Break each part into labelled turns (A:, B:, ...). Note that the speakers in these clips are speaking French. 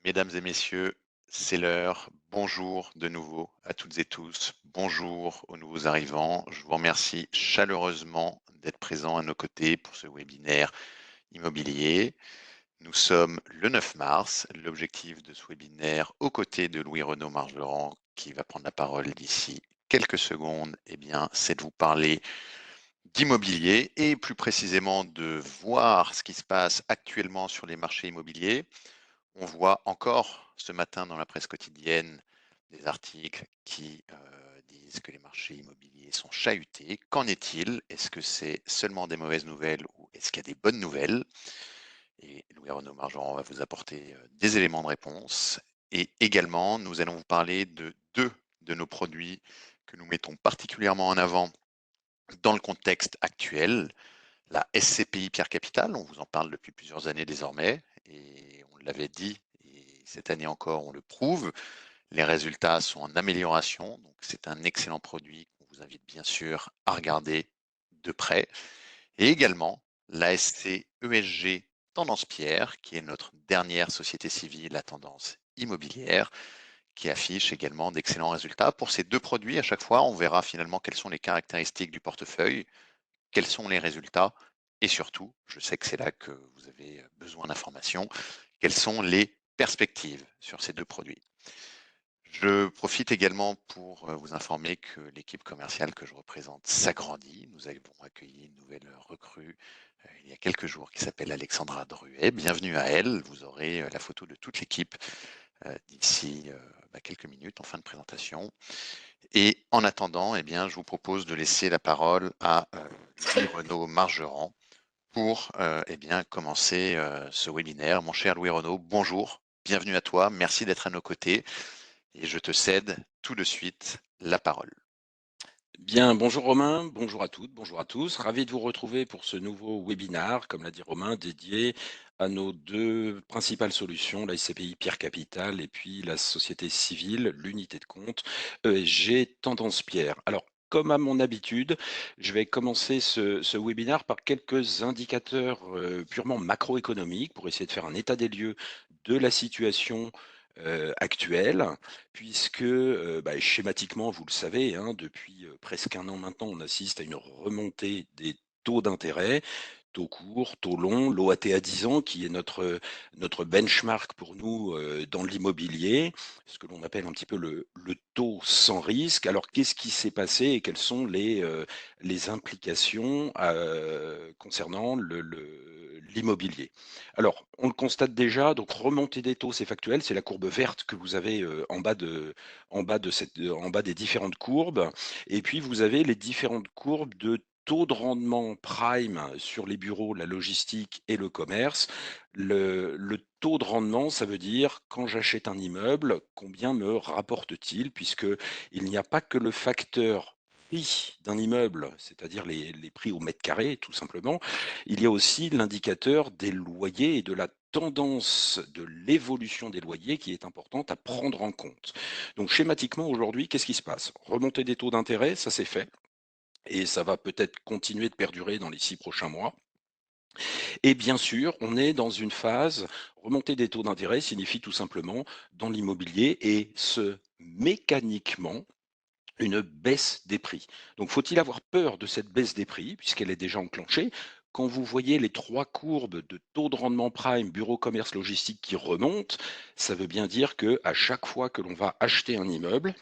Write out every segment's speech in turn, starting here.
A: Mesdames et messieurs, c'est l'heure. Bonjour de nouveau à toutes et tous. Bonjour aux nouveaux arrivants. Je vous remercie chaleureusement d'être présents à nos côtés pour ce webinaire immobilier. Nous sommes le 9 mars. L'objectif de ce webinaire, aux côtés de Louis-Renaud Margerand, qui va prendre la parole d'ici quelques secondes, c'est de vous parler d'immobilier et plus précisément de voir ce qui se passe actuellement sur les marchés immobiliers. On voit encore ce matin dans la presse quotidienne des articles qui disent que les marchés immobiliers sont chahutés. Qu'en est-il? Est-ce que c'est seulement des mauvaises nouvelles ou est-ce qu'il y a des bonnes nouvelles? Et Louis-Renaud Margerand va vous apporter des éléments de réponse. Et également, nous allons vous parler de deux de nos produits que nous mettons particulièrement en avant dans le contexte actuel. La SCPI Pierre Capital, on vous en parle depuis plusieurs années désormais, et on l'avait dit, et cette année encore on le prouve, les résultats sont en amélioration, donc c'est un excellent produit qu'on vous invite bien sûr à regarder de près. Et également la SC ESG Tendance Pierre, qui est notre dernière société civile à tendance immobilière, qui affiche également d'excellents résultats. Pour ces deux produits, à chaque fois, on verra finalement quelles sont les caractéristiques du portefeuille, quels sont les résultats et surtout, je sais que c'est là que vous avez besoin d'informations, quelles sont les perspectives sur ces deux produits. Je profite également pour vous informer que l'équipe commerciale que je représente s'agrandit. Nous avons accueilli une nouvelle recrue il y a quelques jours qui s'appelle Alexandra Druet. Bienvenue à elle. Vous aurez la photo de toute l'équipe d'ici quelques minutes en fin de présentation. Et en attendant, je vous propose de laisser la parole à Louis-Renaud Margerand pour commencer ce webinaire. Mon cher Louis-Renaud, bonjour, bienvenue à toi, merci d'être à nos côtés et je te cède tout de suite la parole.
B: Bien, bonjour Romain, bonjour à toutes, bonjour à tous. Ravi de vous retrouver pour ce nouveau webinaire, comme l'a dit Romain, dédié à nos deux principales solutions, la SCPI Pierre Capital et puis la société civile, l'unité de compte ESG Tendance Pierre. Alors, comme à mon habitude, je vais commencer ce webinaire par quelques indicateurs purement macroéconomiques pour essayer de faire un état des lieux de la situation actuelle, puisque schématiquement, vous le savez, hein, depuis presque un an maintenant, on assiste à une remontée des taux d'intérêt, taux courts, taux longs, l'OAT à 10 ans, qui est notre benchmark pour nous dans l'immobilier, ce que l'on appelle un petit peu le taux sans risque. Alors, qu'est-ce qui s'est passé et quelles sont les implications concernant l'immobilier? Alors, on le constate déjà, donc remontée des taux, c'est factuel, c'est la courbe verte que vous avez en bas des différentes courbes. Et puis, vous avez les différentes courbes de taux de rendement prime sur les bureaux, la logistique et le commerce. Le taux de rendement, ça veut dire quand j'achète un immeuble, combien me rapporte-t-il, puisque il n'y a pas que le facteur prix d'un immeuble, c'est-à-dire les prix au mètre carré, tout simplement. Il y a aussi l'indicateur des loyers et de la tendance de l'évolution des loyers qui est importante à prendre en compte. Donc schématiquement aujourd'hui, qu'est-ce qui se passe? Remontée des taux d'intérêt, ça c'est fait, et ça va peut-être continuer de perdurer dans les 6 prochains mois. Et bien sûr, on est dans une phase, remontée des taux d'intérêt signifie tout simplement dans l'immobilier et ce mécaniquement une baisse des prix. Donc faut-il avoir peur de cette baisse des prix puisqu'elle est déjà enclenchée? Quand vous voyez les 3 courbes de taux de rendement prime, bureau, commerce, logistique qui remontent, ça veut bien dire que à chaque fois que l'on va acheter un immeuble,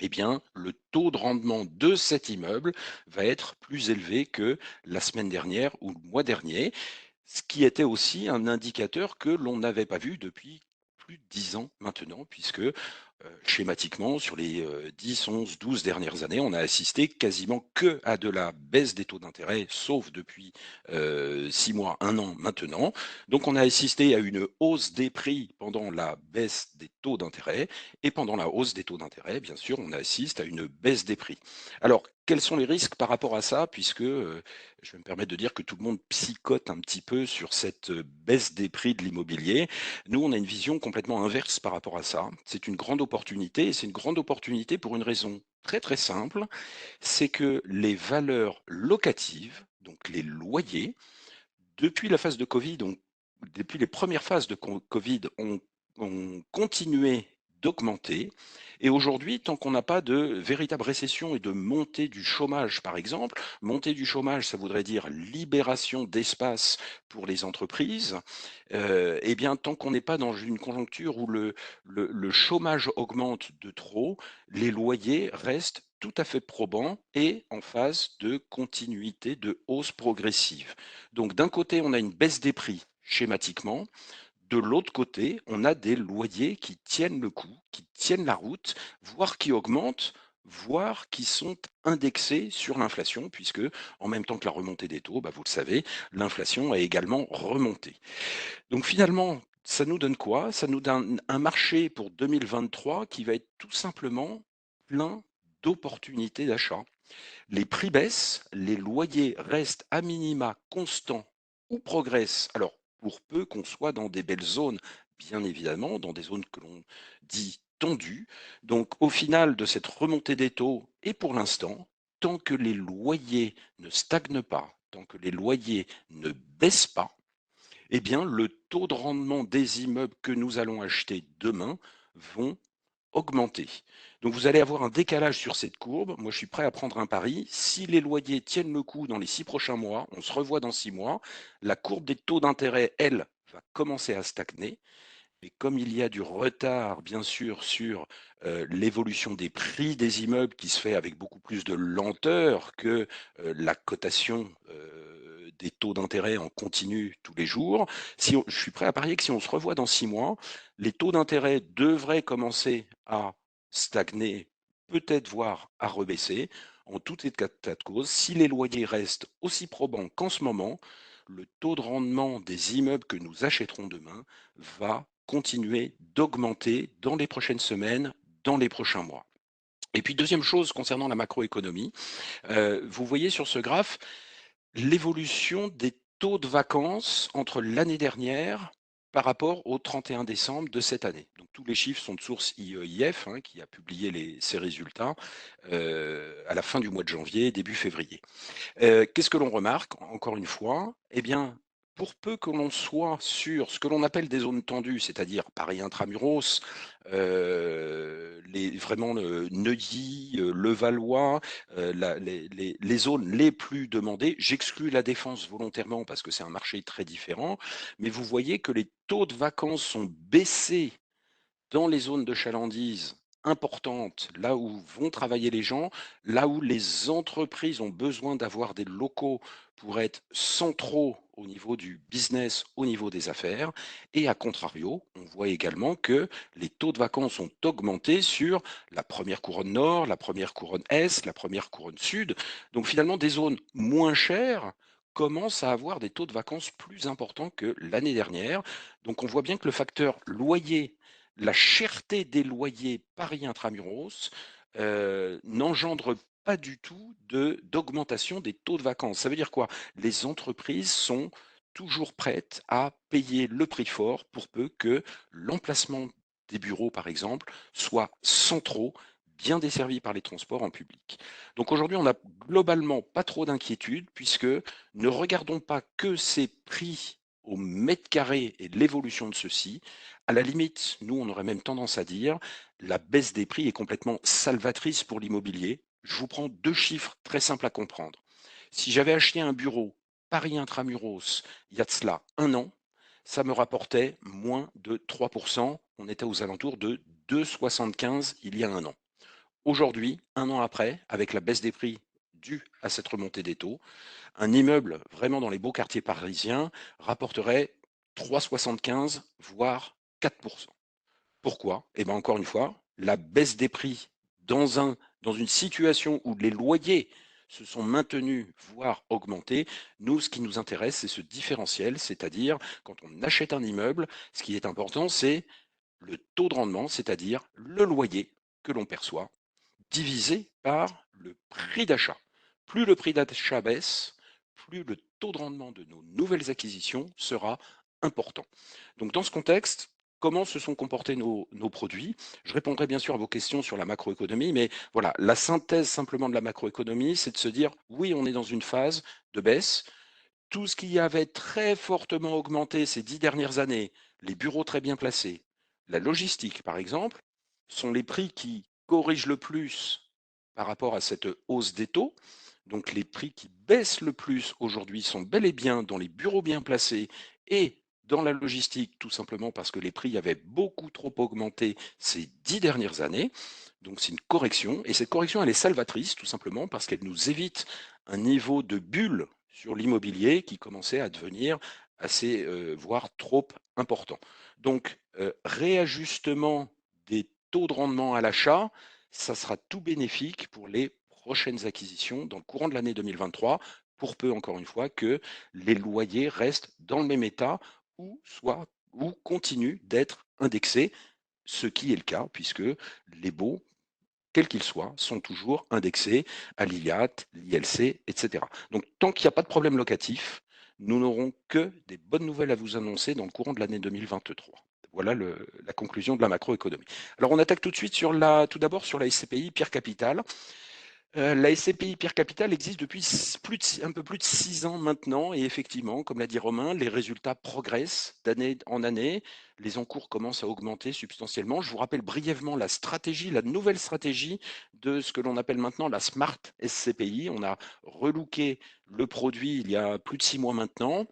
B: eh bien, le taux de rendement de cet immeuble va être plus élevé que la semaine dernière ou le mois dernier, ce qui était aussi un indicateur que l'on n'avait pas vu depuis plus de 10 ans maintenant, puisque schématiquement, sur les 10, 11, 12 dernières années, on a assisté quasiment que à de la baisse des taux d'intérêt, sauf depuis 6 mois, un an maintenant. Donc on a assisté à une hausse des prix pendant la baisse des taux d'intérêt, et pendant la hausse des taux d'intérêt, bien sûr, on assiste à une baisse des prix. Alors, quels sont les risques par rapport à ça, puisque je vais me permettre de dire que tout le monde psychote un petit peu sur cette baisse des prix de l'immobilier. Nous, on a une vision complètement inverse par rapport à ça. C'est une grande opportunité, et c'est une grande opportunité pour une raison très très simple, c'est que les valeurs locatives, donc les loyers, depuis la phase de Covid, depuis les premières phases de Covid, ont ont continué d'augmenter. Et aujourd'hui, tant qu'on n'a pas de véritable récession et de montée du chômage, par exemple, montée du chômage, ça voudrait dire libération d'espace pour les entreprises, eh bien, tant qu'on n'est pas dans une conjoncture où le chômage augmente de trop, les loyers restent tout à fait probants et en phase de continuité de hausse progressive. Donc, d'un côté, on a une baisse des prix schématiquement. De l'autre côté, on a des loyers qui tiennent le coup, qui tiennent la route, voire qui augmentent, voire qui sont indexés sur l'inflation, puisque en même temps que la remontée des taux, bah, vous le savez, l'inflation a également remonté. Donc finalement, ça nous donne quoi? Ça nous donne un marché pour 2023 qui va être tout simplement plein d'opportunités d'achat. Les prix baissent, les loyers restent à minima constants ou progressent. Alors, pour peu qu'on soit dans des belles zones, bien évidemment, dans des zones que l'on dit tendues. Donc, au final de cette remontée des taux, et pour l'instant, tant que les loyers ne stagnent pas, tant que les loyers ne baissent pas, eh bien, le taux de rendement des immeubles que nous allons acheter demain vont augmenter. Donc vous allez avoir un décalage sur cette courbe. Moi, je suis prêt à prendre un pari. Si les loyers tiennent le coup dans les 6 prochains mois, on se revoit dans 6 mois, la courbe des taux d'intérêt, elle, va commencer à stagner. Mais comme il y a du retard, bien sûr, sur l'évolution des prix des immeubles qui se fait avec beaucoup plus de lenteur que la cotation des taux d'intérêt en continu tous les jours, je suis prêt à parier que si on se revoit dans 6 mois, les taux d'intérêt devraient commencer à stagner, peut-être voire à rebaisser. En tout état de cause, si les loyers restent aussi probants qu'en ce moment, le taux de rendement des immeubles que nous achèterons demain va continuer d'augmenter dans les prochaines semaines, dans les prochains mois. Et puis deuxième chose concernant la macroéconomie, vous voyez sur ce graphe l'évolution des taux de vacances entre l'année dernière par rapport au 31 décembre de cette année. Donc tous les chiffres sont de source IEIF, hein, qui a publié ses résultats à la fin du mois de janvier, début février. Qu'est-ce que l'on remarque? Encore une fois, eh bien, pour peu que l'on soit sur ce que l'on appelle des zones tendues, c'est-à-dire Paris intramuros, vraiment Neuilly, Levallois, les zones les plus demandées. J'exclus la Défense volontairement parce que c'est un marché très différent, mais vous voyez que les taux de vacances sont baissés dans les zones de chalandise importantes, là où vont travailler les gens, là où les entreprises ont besoin d'avoir des locaux pour être centraux au niveau du business, au niveau des affaires. Et à contrario, on voit également que les taux de vacances ont augmenté sur la première couronne nord, la première couronne est, la première couronne sud. Donc finalement, des zones moins chères commencent à avoir des taux de vacances plus importants que l'année dernière. Donc on voit bien que le facteur loyer, la cherté des loyers Paris intramuros n'engendre pas du tout d'augmentation des taux de vacances. Ça veut dire quoi? Les entreprises sont toujours prêtes à payer le prix fort pour peu que l'emplacement des bureaux, par exemple, soit centraux, bien desservis par les transports en public. Donc aujourd'hui, on n'a globalement pas trop d'inquiétude puisque ne regardons pas que ces prix au mètre carré et l'évolution de ceux-ci. À la limite, nous, on aurait même tendance à dire la baisse des prix est complètement salvatrice pour l'immobilier. Je vous prends deux chiffres très simples à comprendre. Si j'avais acheté un bureau Paris Intramuros il y a de cela un an, ça me rapportait moins de 3%. On était aux alentours de 2,75 il y a un an. Aujourd'hui, un an après, avec la baisse des prix due à cette remontée des taux, un immeuble vraiment dans les beaux quartiers parisiens rapporterait 3,75 voire 4%. Pourquoi? Eh bien, encore une fois, la baisse des prix dans une situation où les loyers se sont maintenus, voire augmentés. Nous, ce qui nous intéresse, c'est ce différentiel, c'est-à-dire quand on achète un immeuble, ce qui est important, c'est le taux de rendement, c'est-à-dire le loyer que l'on perçoit, divisé par le prix d'achat. Plus le prix d'achat baisse, plus le taux de rendement de nos nouvelles acquisitions sera important. Donc dans ce contexte, comment se sont comportés nos produits? Je répondrai bien sûr à vos questions sur la macroéconomie, mais voilà, la synthèse simplement de la macroéconomie, c'est de se dire, oui, on est dans une phase de baisse. Tout ce qui avait très fortement augmenté ces 10 dernières années, les bureaux très bien placés, La logistique, par exemple, sont les prix qui corrigent le plus par rapport à cette hausse des taux. Donc les prix qui baissent le plus aujourd'hui sont bel et bien dans les bureaux bien placés et dans la logistique, tout simplement parce que les prix avaient beaucoup trop augmenté ces 10 dernières années. Donc c'est une correction, et cette correction, elle est salvatrice, tout simplement parce qu'elle nous évite un niveau de bulle sur l'immobilier qui commençait à devenir assez, voire trop important. Donc, réajustement des taux de rendement à l'achat, ça sera tout bénéfique pour les prochaines acquisitions dans le courant de l'année 2023, pour peu, encore une fois, que les loyers restent dans le même état ou continuent d'être indexés, ce qui est le cas puisque les baux, quels qu'ils soient, sont toujours indexés à l'ILAT, l'ILC, etc. Donc, tant qu'il n'y a pas de problème locatif, nous n'aurons que des bonnes nouvelles à vous annoncer dans le courant de l'année 2023. Voilà la conclusion de la macroéconomie. Alors, on attaque tout de suite tout d'abord sur la SCPI Pierre Capital. La SCPI Pierre Capital existe depuis un peu plus de 6 ans maintenant, et effectivement, comme l'a dit Romain, les résultats progressent d'année en année. Les encours commencent à augmenter substantiellement. Je vous rappelle brièvement la stratégie, la nouvelle stratégie de ce que l'on appelle maintenant la Smart SCPI. On a relooké le produit il y a plus de 6 mois maintenant.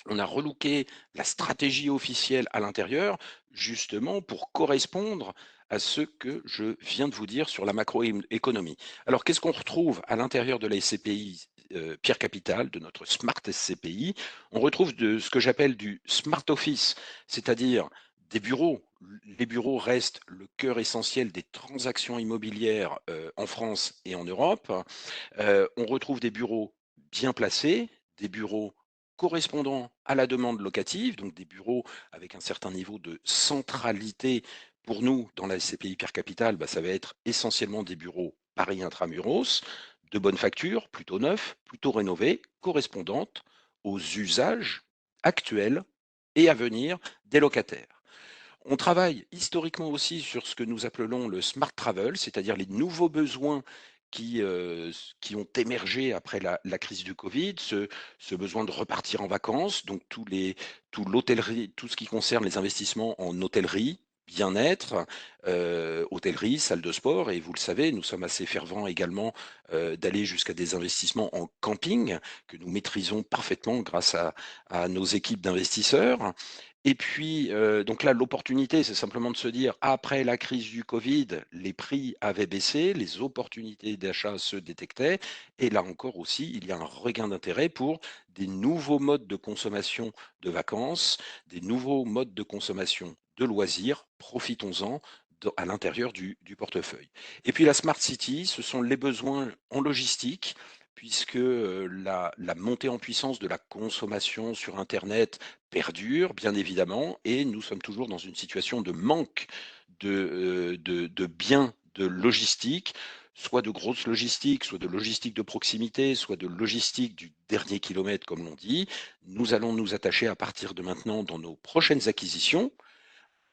B: On a relooké la stratégie officielle à l'intérieur, justement pour correspondre à ce que je viens de vous dire sur la macroéconomie. Alors, qu'est-ce qu'on retrouve à l'intérieur de la SCPI Pierre Capital, de notre Smart SCPI? On retrouve ce que j'appelle du Smart Office, c'est-à-dire des bureaux. Les bureaux restent le cœur essentiel des transactions immobilières en France et en Europe. On retrouve des bureaux bien placés, des bureaux correspondant à la demande locative, donc des bureaux avec un certain niveau de centralité. Pour nous, dans la SCPI Pierre Capital, ça va être essentiellement des bureaux Paris Intramuros, de bonne facture, plutôt neufs, plutôt rénovés, correspondantes aux usages actuels et à venir des locataires. On travaille historiquement aussi sur ce que nous appelons le smart travel, c'est-à-dire les nouveaux besoins qui ont émergé après la crise du Covid, ce besoin de repartir en vacances, donc tout l'hôtellerie, tout ce qui concerne les investissements en hôtellerie, bien-être, hôtellerie, salle de sport, et vous le savez, nous sommes assez fervents également d'aller jusqu'à des investissements en camping que nous maîtrisons parfaitement grâce à nos équipes d'investisseurs. Et puis, donc là, l'opportunité, c'est simplement de se dire, après la crise du Covid, les prix avaient baissé, les opportunités d'achat se détectaient. Et là encore aussi, il y a un regain d'intérêt pour des nouveaux modes de consommation de vacances, des nouveaux modes de consommation de loisirs. Profitons-en à l'intérieur du portefeuille. Et puis la Smart City, ce sont les besoins en logistique, puisque la montée en puissance de la consommation sur Internet perdure, bien évidemment, et nous sommes toujours dans une situation de manque de biens de logistique, soit de grosse logistique, soit de logistique de proximité, soit de logistique du dernier kilomètre, comme l'on dit. Nous allons nous attacher à partir de maintenant, dans nos prochaines acquisitions,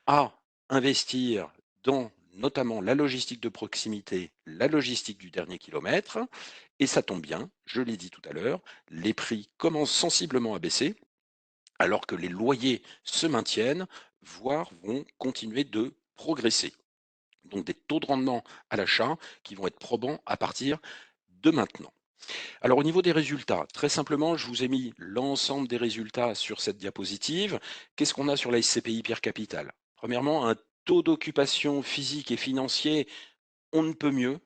B: à investir dans notamment la logistique de proximité, la logistique du dernier kilomètre. Et ça tombe bien, je l'ai dit tout à l'heure, les prix commencent sensiblement à baisser, alors que les loyers se maintiennent, voire vont continuer de progresser. Donc des taux de rendement à l'achat qui vont être probants à partir de maintenant. Alors au niveau des résultats, très simplement, je vous ai mis l'ensemble des résultats sur cette diapositive. Qu'est-ce qu'on a sur la SCPI Pierre Capital? Premièrement, un taux d'occupation physique et financier, on ne peut mieux.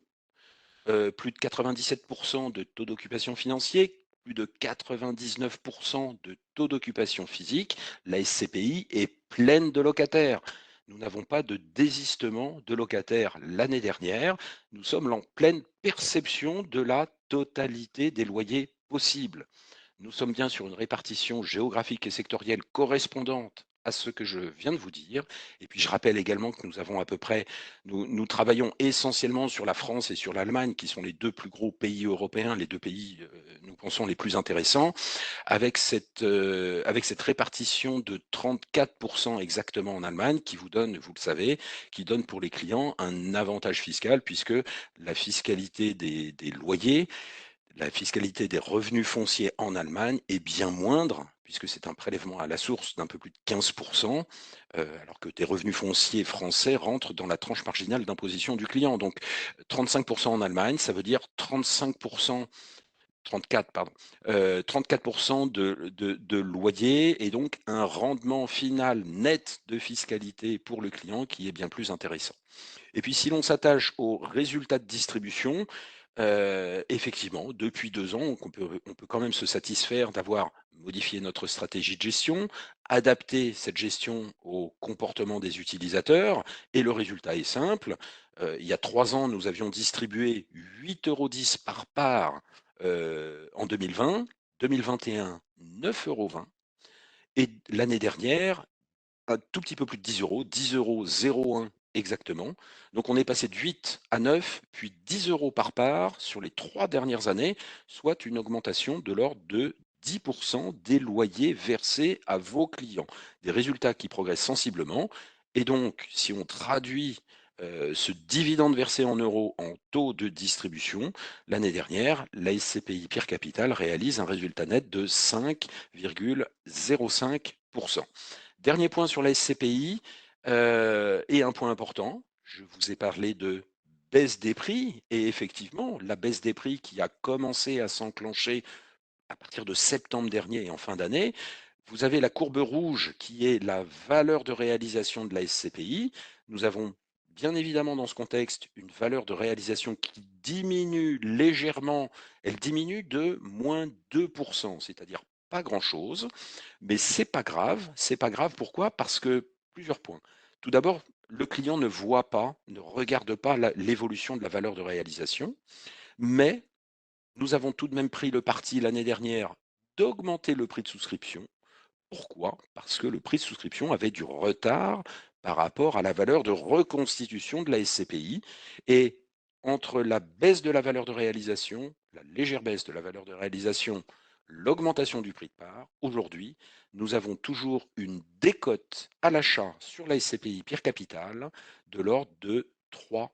B: Plus de 97% de taux d'occupation financier, plus de 99% de taux d'occupation physique. La SCPI est pleine de locataires. Nous n'avons pas de désistement de locataires l'année dernière. Nous sommes en pleine perception de la totalité des loyers possibles. Nous sommes bien sur une répartition géographique et sectorielle correspondante à ce que je viens de vous dire. Et puis je rappelle également que nous avons à peu près, nous travaillons essentiellement sur la France et sur l'Allemagne, qui sont les deux plus gros pays européens, les deux pays, nous pensons, les plus intéressants, avec cette répartition de 34% exactement en Allemagne, qui vous donne, vous le savez, qui donne pour les clients un avantage fiscal, puisque la fiscalité des loyers La fiscalité des revenus fonciers en Allemagne est bien moindre, puisque c'est un prélèvement à la source d'un peu plus de 15%, alors que des revenus fonciers français rentrent dans la tranche marginale d'imposition du client. Donc 35% en Allemagne, ça veut dire 35%, 34, pardon, 34% de loyer et donc un rendement final net de fiscalité pour le client qui est bien plus intéressant. Et puis si l'on s'attache aux résultats de distribution, effectivement, depuis 2 ans, on peut quand même se satisfaire d'avoir modifié notre stratégie de gestion, adapté cette gestion au comportement des utilisateurs et le résultat est simple. Il y a 3 ans, nous avions distribué 8,10 € par part, en 2020, 2021, 9,20 € et l'année dernière, un tout petit peu plus de 10 €, 10,01 € exactement. Donc on est passé de 8 à 9, puis 10 € par part sur les 3 dernières années, soit une augmentation de l'ordre de 10% des loyers versés à vos clients. Des résultats qui progressent sensiblement. Et donc, si on traduit ce dividende versé en euros en taux de distribution, l'année dernière, la SCPI Pierre Capital réalise un résultat net de 5,05%. Dernier point sur la SCPI, et un point important, je vous ai parlé de baisse des prix et effectivement, la baisse des prix qui a commencé à s'enclencher à partir de septembre dernier et en fin d'année, vous avez la courbe rouge qui est la valeur de réalisation de la SCPI. Nous avons bien évidemment dans ce contexte une valeur de réalisation qui diminue légèrement, elle diminue de moins 2%, c'est-à-dire pas grand-chose, mais c'est pas grave. C'est pas grave. Pourquoi? Parce que plusieurs points. Tout d'abord, le client ne voit pas, ne regarde pas l'évolution de la valeur de réalisation, mais nous avons tout de même pris le parti l'année dernière d'augmenter le prix de souscription. Pourquoi? Parce que le prix de souscription avait du retard par rapport à la valeur de reconstitution de la SCPI. Et entre la baisse de la valeur de réalisation, la légère baisse de la valeur de réalisation, l'augmentation du prix de part, aujourd'hui, nous avons toujours une décote à l'achat sur la SCPI Pierre Capital de l'ordre de 3%.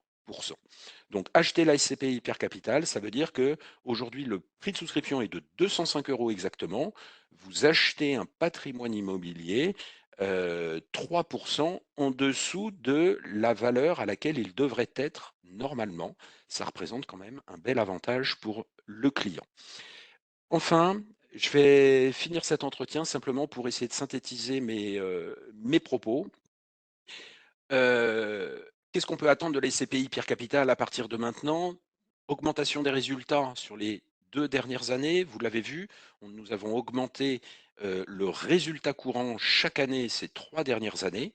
B: Donc acheter la SCPI Pierre Capital, ça veut dire que aujourd'hui le prix de souscription est de 205 € exactement. Vous achetez un patrimoine immobilier 3% en dessous de la valeur à laquelle il devrait être normalement. Ça représente quand même un bel avantage pour le client. Enfin, je vais finir cet entretien simplement pour essayer de synthétiser mes propos. Qu'est-ce qu'on peut attendre de la SCPI Pierre Capital à partir de maintenant? Augmentation des résultats sur les 2 dernières années, vous l'avez vu, nous avons augmenté, le résultat courant chaque année ces 3 dernières années.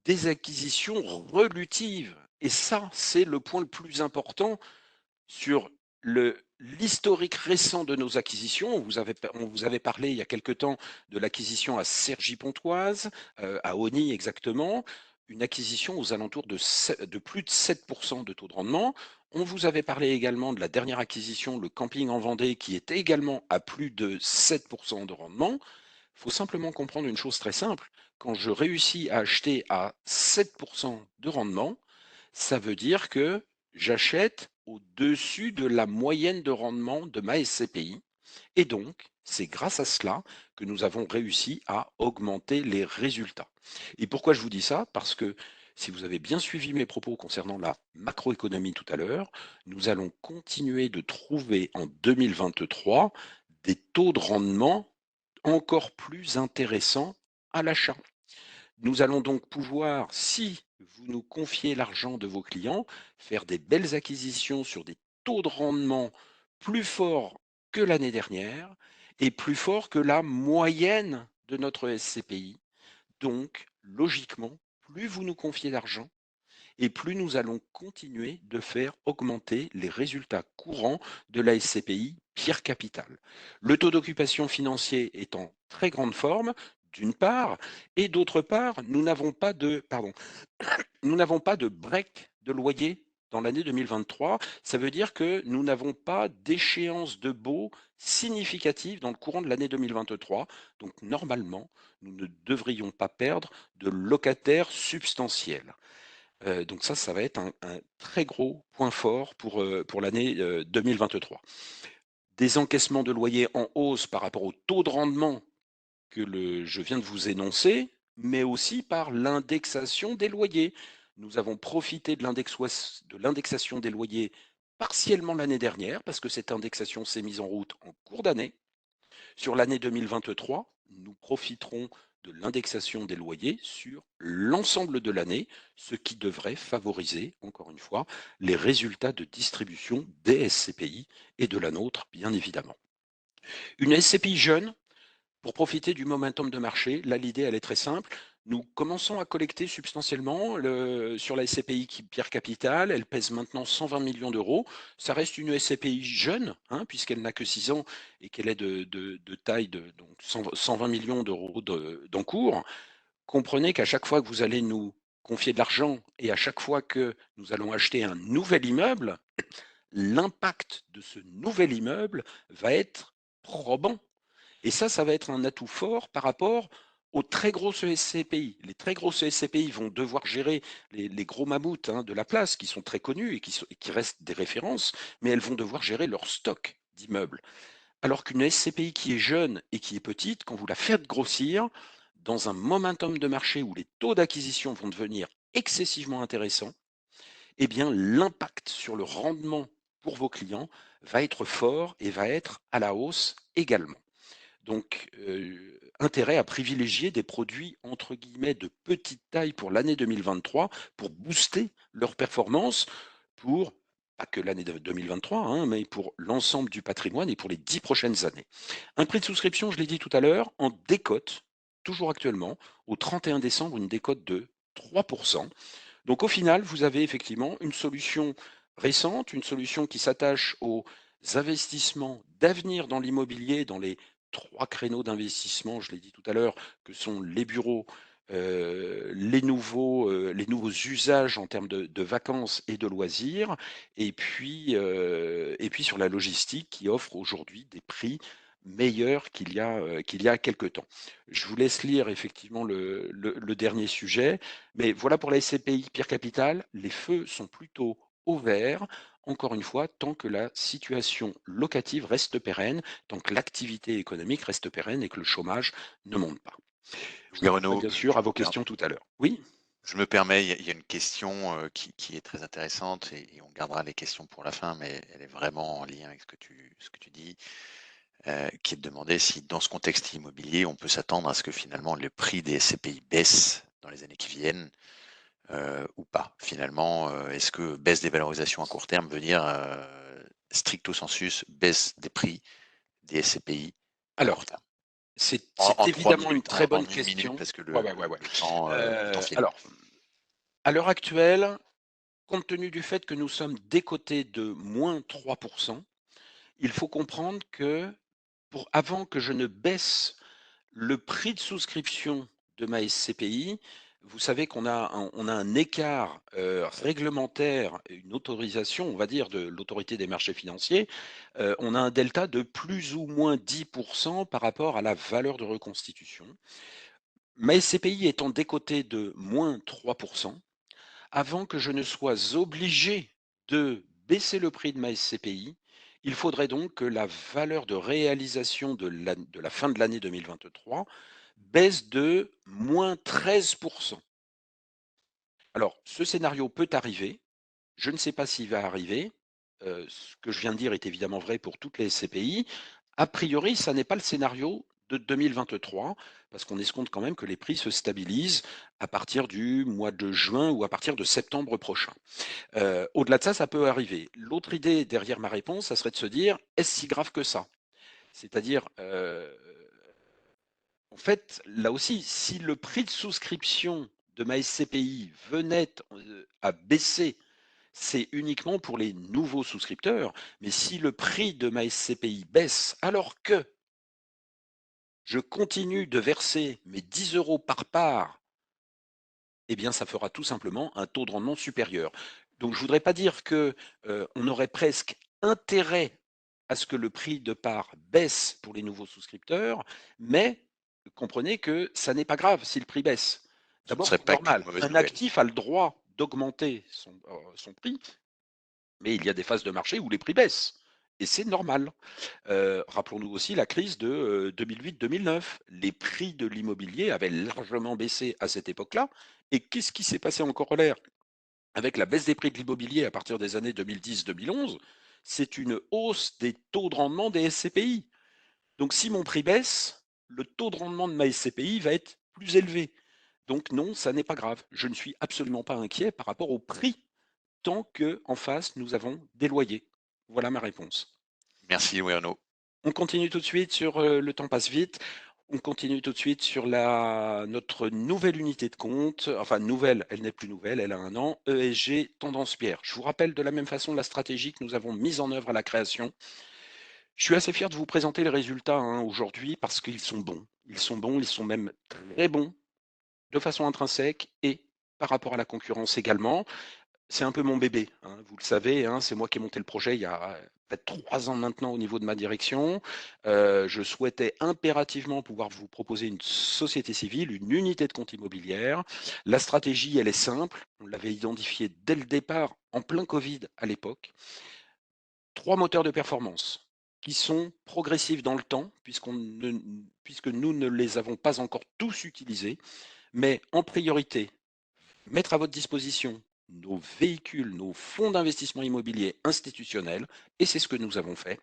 B: Des acquisitions relutives et ça, c'est le point le plus important sur l'historique récent de nos acquisitions. On vous avait parlé il y a quelque temps de l'acquisition à Cergy-Pontoise, à Osny exactement, une acquisition aux alentours de plus de 7% de taux de rendement. On vous avait parlé également de la dernière acquisition, le camping en Vendée, qui est également à plus de 7% de rendement. Il faut simplement comprendre une chose très simple. Quand je réussis à acheter à 7% de rendement, ça veut dire que j'achète au-dessus de la moyenne de rendement de ma SCPI. Et donc, c'est grâce à cela que nous avons réussi à augmenter les résultats. Et pourquoi je vous dis ça? Parce que si vous avez bien suivi mes propos concernant la macroéconomie tout à l'heure, nous allons continuer de trouver en 2023 des taux de rendement encore plus intéressants à l'achat. Nous allons donc pouvoir, si vous nous confiez l'argent de vos clients, faire des belles acquisitions sur des taux de rendement plus forts que l'année dernière et plus forts que la moyenne de notre SCPI. Donc, logiquement, plus vous nous confiez d'argent et plus nous allons continuer de faire augmenter les résultats courants de la SCPI Pierre Capital. Le taux d'occupation financier est en très grande forme, d'une part, et d'autre part, nous n'avons pas de break de loyer dans l'année 2023. Ça veut dire que nous n'avons pas d'échéance de baux significative dans le courant de l'année 2023. Donc normalement, nous ne devrions pas perdre de locataires substantiels. Donc ça va être un très gros point fort pour l'année 2023. Des encaissements de loyers en hausse par rapport au taux de rendement je viens de vous énoncer, mais aussi par l'indexation des loyers. Nous avons profité de l'indexation des loyers partiellement l'année dernière, parce que cette indexation s'est mise en route en cours d'année. Sur l'année 2023, nous profiterons de l'indexation des loyers sur l'ensemble de l'année, ce qui devrait favoriser, encore une fois, les résultats de distribution des SCPI et de la nôtre, bien évidemment. Une SCPI jeune, pour profiter du momentum de marché, là, l'idée, elle est très simple. Nous commençons à collecter substantiellement sur la SCPI Pierre Capital. Elle pèse maintenant 120 millions d'euros. Ça reste une SCPI jeune, hein, puisqu'elle n'a que 6 ans et qu'elle est de taille de donc 120 millions d'euros d'encours. Comprenez qu'à chaque fois que vous allez nous confier de l'argent et à chaque fois que nous allons acheter un nouvel immeuble, l'impact de ce nouvel immeuble va être probant. Et ça va être un atout fort par rapport aux très grosses SCPI. Les très grosses SCPI vont devoir gérer les gros mammouths, hein, de la place, qui sont très connus et qui restent des références, mais elles vont devoir gérer leur stock d'immeubles. Alors qu'une SCPI qui est jeune et qui est petite, quand vous la faites grossir, dans un momentum de marché où les taux d'acquisition vont devenir excessivement intéressants, eh bien l'impact sur le rendement pour vos clients va être fort et va être à la hausse également. Donc, intérêt à privilégier des produits entre guillemets «de petite taille» pour l'année 2023 pour booster leur performance pour, pas que l'année de 2023, hein, mais pour l'ensemble du patrimoine et pour les 10 prochaines années. Un prix de souscription, je l'ai dit tout à l'heure, en décote, toujours actuellement, au 31 décembre, une décote de 3. Donc au final, vous avez effectivement une solution récente, une solution qui s'attache aux investissements d'avenir dans l'immobilier, dans les 3 créneaux d'investissement, je l'ai dit tout à l'heure, que sont les bureaux, les nouveaux usages en termes de vacances et de loisirs, et puis sur la logistique qui offre aujourd'hui des prix meilleurs qu'il y a quelque temps. Je vous laisse lire effectivement le dernier sujet. Mais voilà pour la SCPI Pierre Capital, les feux sont plutôt au vert, encore une fois, tant que la situation locative reste pérenne, tant que l'activité économique reste pérenne et que le chômage ne monte pas. Je
A: Oui,
B: répondrai
A: Renaud,
B: bien sûr à vos questions tout à l'heure. Oui?
A: je me permets, il y a une question qui est très intéressante et on gardera les questions pour la fin, mais elle est vraiment en lien avec ce que tu dis, qui est de demander si dans ce contexte immobilier, on peut s'attendre à ce que finalement le prix des SCPI baisse dans les années qui viennent ou pas. Finalement, est-ce que baisse des valorisations à court terme veut dire stricto sensus baisse des prix des SCPI à
B: Alors,
A: court terme? En
B: c'est
A: 3
B: évidemment une
A: minutes,
B: très
A: en
B: bonne
A: 1 minute
B: question.
A: parce que
B: Ouais, ouais, ouais, ouais.
A: le temps file.
B: Alors, à l'heure actuelle, compte tenu du fait que nous sommes décotés de moins 3%, il faut comprendre que avant que je ne baisse le prix de souscription de ma SCPI, vous savez on a un écart réglementaire, une autorisation, on va dire, de l'autorité des marchés financiers. On a un delta de plus ou moins 10% par rapport à la valeur de reconstitution. Ma SCPI étant décotée de moins 3%, avant que je ne sois obligé de baisser le prix de ma SCPI, il faudrait donc que la valeur de réalisation de la fin de l'année 2023 baisse de moins 13%. Alors, ce scénario peut arriver. Je ne sais pas s'il va arriver. Ce que je viens de dire est évidemment vrai pour toutes les SCPI. A priori, ça n'est pas le scénario de 2023, parce qu'on escompte quand même que les prix se stabilisent à partir du mois de juin ou à partir de septembre prochain. Au-delà de ça, ça peut arriver. L'autre idée derrière ma réponse, ça serait de se dire, est-ce si grave que ça? C'est-à-dire, en fait, là aussi, si le prix de souscription de ma SCPI venait à baisser, c'est uniquement pour les nouveaux souscripteurs. Mais si le prix de ma SCPI baisse alors que je continue de verser mes 10 euros par part, eh bien, ça fera tout simplement un taux de rendement supérieur. Donc, je ne voudrais pas dire que on aurait presque intérêt à ce que le prix de part baisse pour les nouveaux souscripteurs, mais comprenez que ça n'est pas grave si le prix baisse.
A: Ce ne
B: D'abord,
A: serait
B: c'est
A: pas qu'une
B: normal.
A: mauvaise
B: Un
A: nouvelle.
B: actif a le droit d'augmenter son prix, mais il y a des phases de marché où les prix baissent et c'est normal. Rappelons-nous aussi la crise de, 2008-2009. Les prix de l'immobilier avaient largement baissé à cette époque-là et qu'est-ce qui s'est passé en corollaire? Avec la baisse des prix de l'immobilier à partir des années 2010-2011, c'est une hausse des taux de rendement des SCPI. Donc si mon prix baisse, le taux de rendement de ma SCPI va être plus élevé. Donc non, ça n'est pas grave. Je ne suis absolument pas inquiet par rapport au prix tant qu'en face, nous avons des loyers. Voilà ma réponse.
A: Merci, oui, Arnaud.
B: On continue tout de suite sur le temps passe vite. On continue tout de suite sur notre nouvelle unité de compte. Enfin, nouvelle, elle n'est plus nouvelle, elle a un an. ESG Tendance Pierre. Je vous rappelle de la même façon la stratégie que nous avons mise en œuvre à la création. Je suis assez fier de vous présenter les résultats aujourd'hui parce qu'ils sont bons. Ils sont bons, ils sont même très bons de façon intrinsèque et par rapport à la concurrence également. C'est un peu mon bébé, vous le savez, c'est moi qui ai monté le projet il y a peut-être 3 ans maintenant au niveau de ma direction. Je souhaitais impérativement pouvoir vous proposer une société civile, une unité de compte immobilière. La stratégie, elle est simple. On l'avait identifiée dès le départ, en plein Covid à l'époque. 3 moteurs de performance qui sont progressifs dans le temps, puisque nous ne les avons pas encore tous utilisés, mais en priorité, mettre à votre disposition nos véhicules, nos fonds d'investissement immobilier institutionnels, et c'est ce que nous avons fait,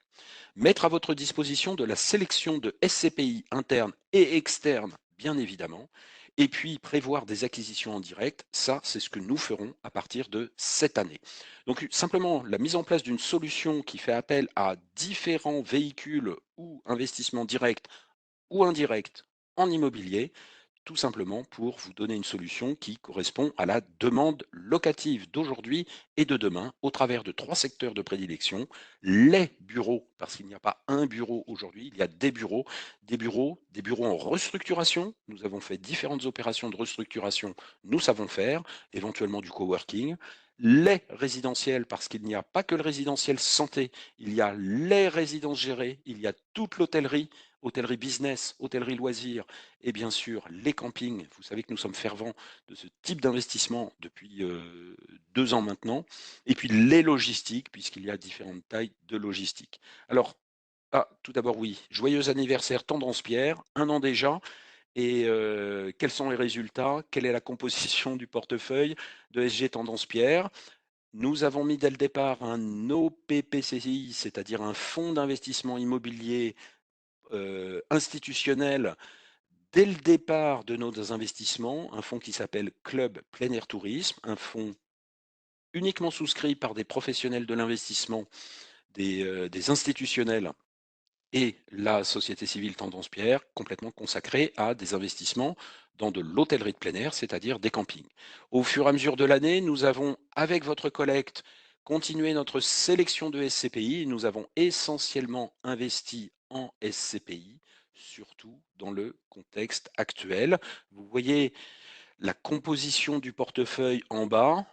B: mettre à votre disposition de la sélection de SCPI internes et externes, bien évidemment, et puis prévoir des acquisitions en direct, ça c'est ce que nous ferons à partir de cette année. Donc simplement la mise en place d'une solution qui fait appel à différents véhicules ou investissements directs ou indirects en immobilier, tout simplement pour vous donner une solution qui correspond à la demande locative d'aujourd'hui et de demain au travers de 3 secteurs de prédilection. Les bureaux, parce qu'il n'y a pas un bureau aujourd'hui, il y a des bureaux en restructuration. Nous avons fait différentes opérations de restructuration, nous savons faire, éventuellement du coworking. Les résidentiels, parce qu'il n'y a pas que le résidentiel santé, il y a les résidences gérées, il y a toute l'hôtellerie, hôtellerie business, hôtellerie loisirs, et bien sûr les campings. Vous savez que nous sommes fervents de ce type d'investissement depuis 2 ans maintenant. Et puis les logistiques, puisqu'il y a différentes tailles de logistique. Alors, tout d'abord, oui, joyeux anniversaire Tendance Pierre, 1 an déjà. Et quels sont les résultats? Quelle est la composition du portefeuille de SG Tendance Pierre? Nous avons mis dès le départ un OPPCI, c'est-à-dire un fonds d'investissement immobilier institutionnel dès le départ de nos investissements, un fonds qui s'appelle Club Plein Air Tourisme, un fonds uniquement souscrit par des professionnels de l'investissement, des institutionnels et la société civile Tendance Pierre, complètement consacrée à des investissements dans de l'hôtellerie de plein air, c'est-à-dire des campings. Au fur et à mesure de l'année, nous avons, avec votre collecte, continué notre sélection de SCPI. Nous avons essentiellement investi en SCPI, surtout dans le contexte actuel. Vous voyez la composition du portefeuille en bas.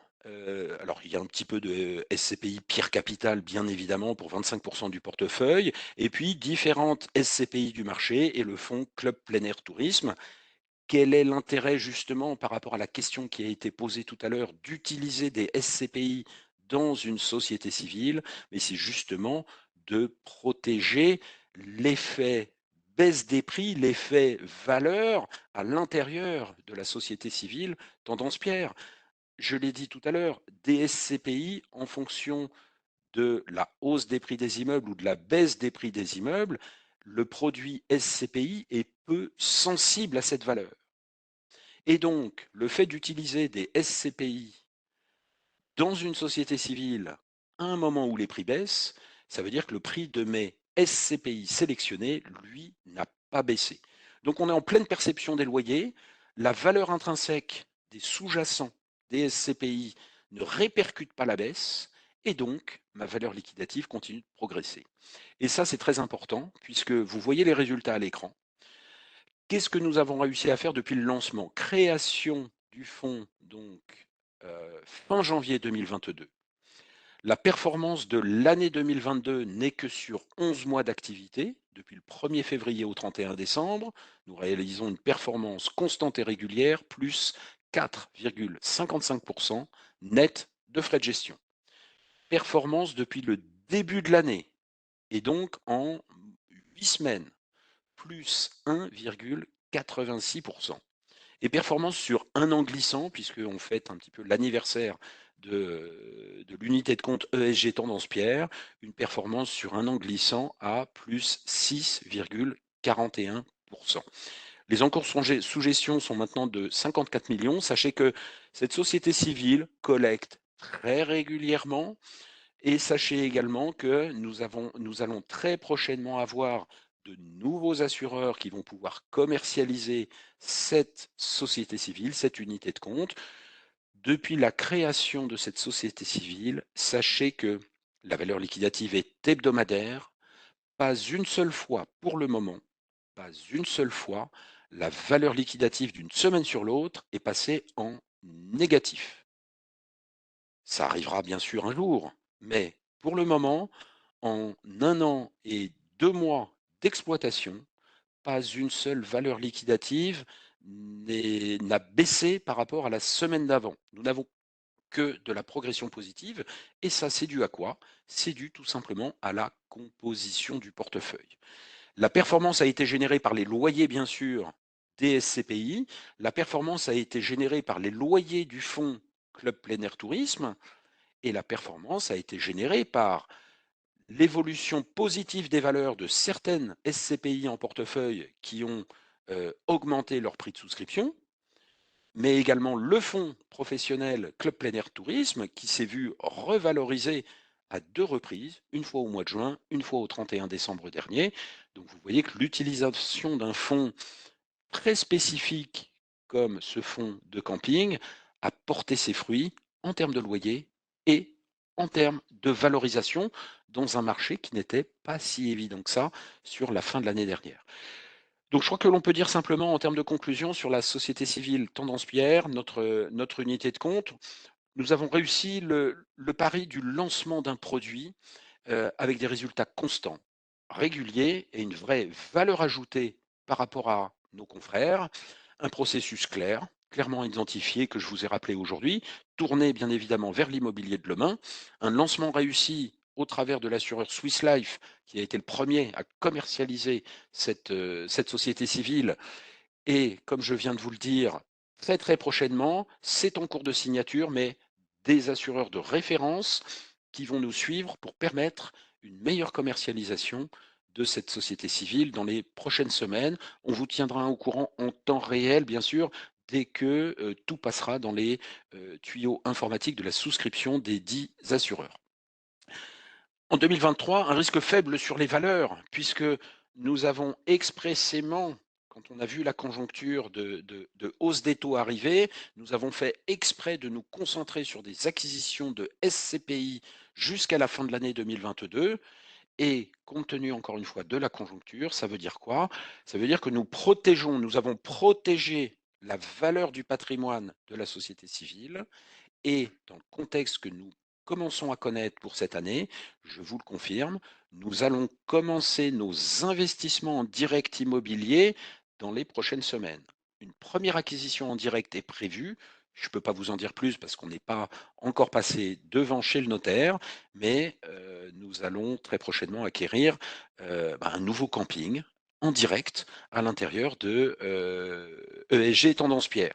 B: Alors, il y a un petit peu de SCPI Pierre Capital, bien évidemment, pour 25% du portefeuille, et puis différentes SCPI du marché et le fonds Club Plein Air Tourisme. Quel est l'intérêt, justement, par rapport à la question qui a été posée tout à l'heure, d'utiliser des SCPI dans une société civile? Mais c'est justement de protéger l'effet baisse des prix, l'effet valeur à l'intérieur de la société civile Tendance Pierre. Je l'ai dit tout à l'heure, des SCPI en fonction de la hausse des prix des immeubles ou de la baisse des prix des immeubles, le produit SCPI est peu sensible à cette valeur. Et donc, le fait d'utiliser des SCPI dans une société civile à un moment où les prix baissent, ça veut dire que le prix de mes SCPI sélectionnés, lui, n'a pas baissé. Donc on est en pleine perception des loyers, la valeur intrinsèque des sous-jacents des SCPI ne répercute pas la baisse, et donc ma valeur liquidative continue de progresser. Et ça, c'est très important, puisque vous voyez les résultats à l'écran. Qu'est-ce que nous avons réussi à faire depuis le lancement? Création du fonds, donc fin janvier 2022. La performance de l'année 2022 n'est que sur 11 mois d'activité. Depuis le 1er février au 31 décembre, nous réalisons une performance constante et régulière, plus 4,55% net de frais de gestion. Performance depuis le début de l'année et donc en 8 semaines, plus 1,86%. Et performance sur un an glissant, puisqu'on fête un petit peu l'anniversaire de l'unité de compte ESG Tendance Pierre, une performance sur un an glissant à plus 6,41%. Les encours sous gestion sont maintenant de 54 millions. Sachez que cette société civile collecte très régulièrement et sachez également que nous allons très prochainement avoir de nouveaux assureurs qui vont pouvoir commercialiser cette société civile, cette unité de compte. Depuis la création de cette société civile, sachez que la valeur liquidative est hebdomadaire. Pas une seule fois pour le moment, pas une seule fois, la valeur liquidative d'une semaine sur l'autre est passée en négatif. Ça arrivera bien sûr un jour, mais pour le moment, en un an et 2 mois d'exploitation, pas une seule valeur liquidative n'a baissé par rapport à la semaine d'avant. Nous n'avons que de la progression positive et ça, c'est dû à quoi? C'est dû tout simplement à la composition du portefeuille. La performance a été générée par les loyers, bien sûr, des SCPI. La performance a été générée par les loyers du fonds Club Plein Air Tourisme et la performance a été générée par l'évolution positive des valeurs de certaines SCPI en portefeuille qui ont augmenté leur prix de souscription, mais également le fonds professionnel Club Plein Air Tourisme qui s'est vu revalorisé à 2 reprises, une fois au mois de juin, une fois au 31 décembre dernier. Donc vous voyez que l'utilisation d'un fonds très spécifique comme ce fonds de camping a porté ses fruits en termes de loyer et en termes de valorisation dans un marché qui n'était pas si évident que ça sur la fin de l'année dernière. Donc je crois que l'on peut dire simplement en termes de conclusion sur la société civile Tendance Pierre, notre unité de compte, nous avons réussi le pari du lancement d'un produit avec des résultats constants, réguliers et une vraie valeur ajoutée par rapport à nos confrères. Un processus clair, clairement identifié que je vous ai rappelé aujourd'hui, tourné bien évidemment vers l'immobilier de demain, un lancement réussi au travers de l'assureur Swiss Life qui a été le premier à commercialiser cette société civile et comme je viens de vous le dire, très très prochainement, c'est en cours de signature, mais des assureurs de référence qui vont nous suivre pour permettre une meilleure commercialisation de cette société civile dans les prochaines semaines. On vous tiendra au courant en temps réel, bien sûr, dès que tout passera dans les tuyaux informatiques de la souscription des 10 assureurs. En 2023, un risque faible sur les valeurs, puisque nous avons expressément, quand on a vu la conjoncture de hausse des taux arriver, nous avons fait exprès de nous concentrer sur des acquisitions de SCPI jusqu'à la fin de l'année 2022. Et compte tenu encore une fois de la conjoncture, ça veut dire quoi? Ça veut dire que nous avons protégé la valeur du patrimoine de la société civile et dans le contexte que nous commençons à connaître pour cette année, je vous le confirme, nous allons commencer nos investissements en direct immobilier dans les prochaines semaines. Une première acquisition en direct est prévue. Je ne peux pas vous en dire plus parce qu'on n'est pas encore passé devant chez le notaire, mais nous allons très prochainement acquérir un nouveau camping en direct à l'intérieur de ESG Tendance Pierre.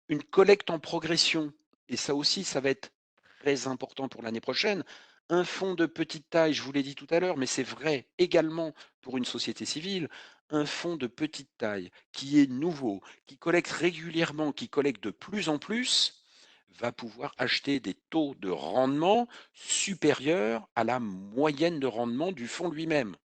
B: Une collecte en progression, et ça aussi, ça va être très important pour l'année prochaine. Un fonds de petite taille, je vous l'ai dit tout à l'heure, mais c'est vrai également pour une société civile. Un fonds de petite taille qui est nouveau, qui collecte régulièrement, qui collecte de plus en plus, va pouvoir acheter des taux de rendement supérieurs à la moyenne de rendement du fonds lui-même.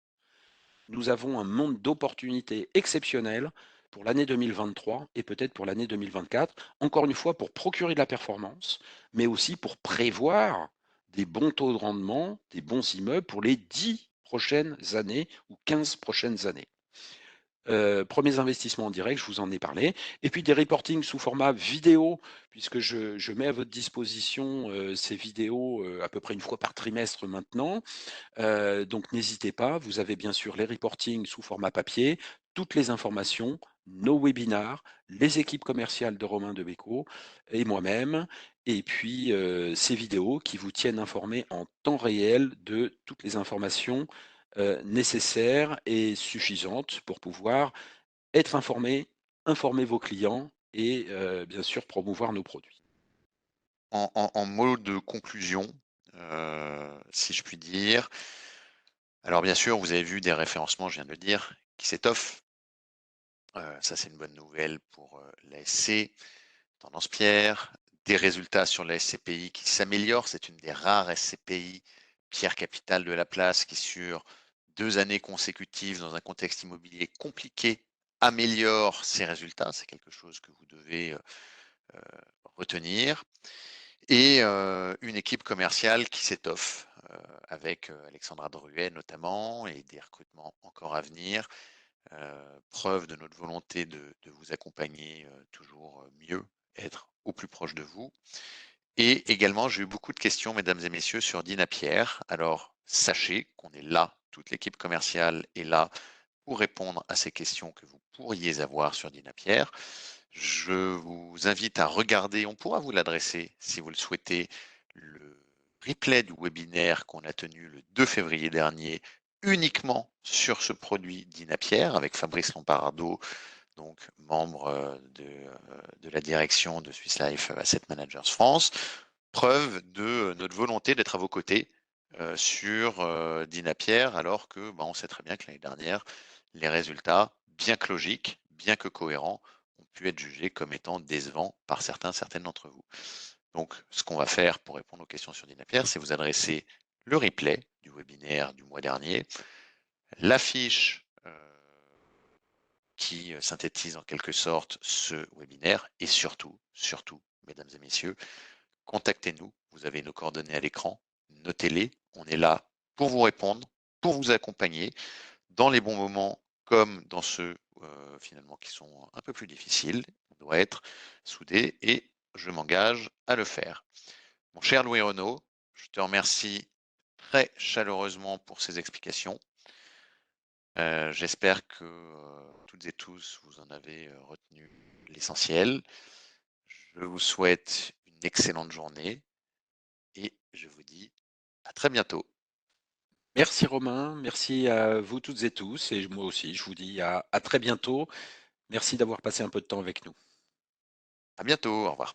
B: Nous avons un monde d'opportunités exceptionnelles pour l'année 2023 et peut-être pour l'année 2024, encore une fois pour procurer de la performance, mais aussi pour prévoir des bons taux de rendement, des bons immeubles pour les 10 prochaines années ou 15 prochaines années. Premiers investissements en direct, je vous en ai parlé. Et puis des reportings sous format vidéo, puisque je mets à votre disposition ces vidéos à peu près une fois par trimestre maintenant. Donc n'hésitez pas, vous avez bien sûr les reportings sous format papier, toutes les informations nos webinars, les équipes commerciales de Romain Debeco et moi-même, et puis ces vidéos qui vous tiennent informés en temps réel de toutes les informations nécessaires et suffisantes pour pouvoir être informé, informer vos clients et bien sûr promouvoir nos produits.
A: En mot de conclusion, si je puis dire, alors bien sûr, vous avez vu des référencements, je viens de le dire, qui s'étoffent. Ça, c'est une bonne nouvelle pour, l'ASC. Tendance Pierre, des résultats sur la SCPI qui s'améliorent. C'est une des rares SCPI pierre capitale de la place qui, sur 2 années consécutives dans un contexte immobilier compliqué, améliore ses résultats. C'est quelque chose que vous devez, heu, retenir. Et une équipe commerciale qui s'étoffe, avec, Alexandra Druet notamment et des recrutements encore à venir. Preuve de notre volonté de vous accompagner, toujours, mieux, être au plus proche de vous. Et également, j'ai eu beaucoup de questions, mesdames et messieurs, sur Dynapierre. Alors, sachez qu'on est là, toute l'équipe commerciale est là pour répondre à ces questions que vous pourriez avoir sur Dynapierre. Je vous invite à regarder, on pourra vous l'adresser si vous le souhaitez, le replay du webinaire qu'on a tenu le 2 février dernier uniquement sur ce produit Dynapierre avec Fabrice Lombardo, donc membre de la direction de Swiss Life Asset Managers France. Preuve de notre volonté d'être à vos côtés sur Dynapierre, alors que on sait très bien que l'année dernière, les résultats, bien que logiques, bien que cohérents, ont pu être jugés comme étant décevants par certaines d'entre vous. Donc, ce qu'on va faire pour répondre aux questions sur Dynapierre, c'est vous adresser le replay du webinaire du mois dernier, l'affiche qui synthétise en quelque sorte ce webinaire et surtout, mesdames et messieurs, contactez-nous. Vous avez nos coordonnées à l'écran. Notez-les. On est là pour vous répondre, pour vous accompagner dans les bons moments comme dans ceux finalement qui sont un peu plus difficiles. On doit être soudés et je m'engage à le faire. Mon cher Louis Renaud, je te remercie très chaleureusement pour ces explications. J'espère que toutes et tous vous en avez retenu l'essentiel. Je vous souhaite une excellente journée et je vous dis à très bientôt.
B: Merci Romain, merci à vous toutes et tous, et moi aussi, je vous dis à très bientôt. Merci d'avoir passé un peu de temps avec nous.
A: À bientôt. Au revoir.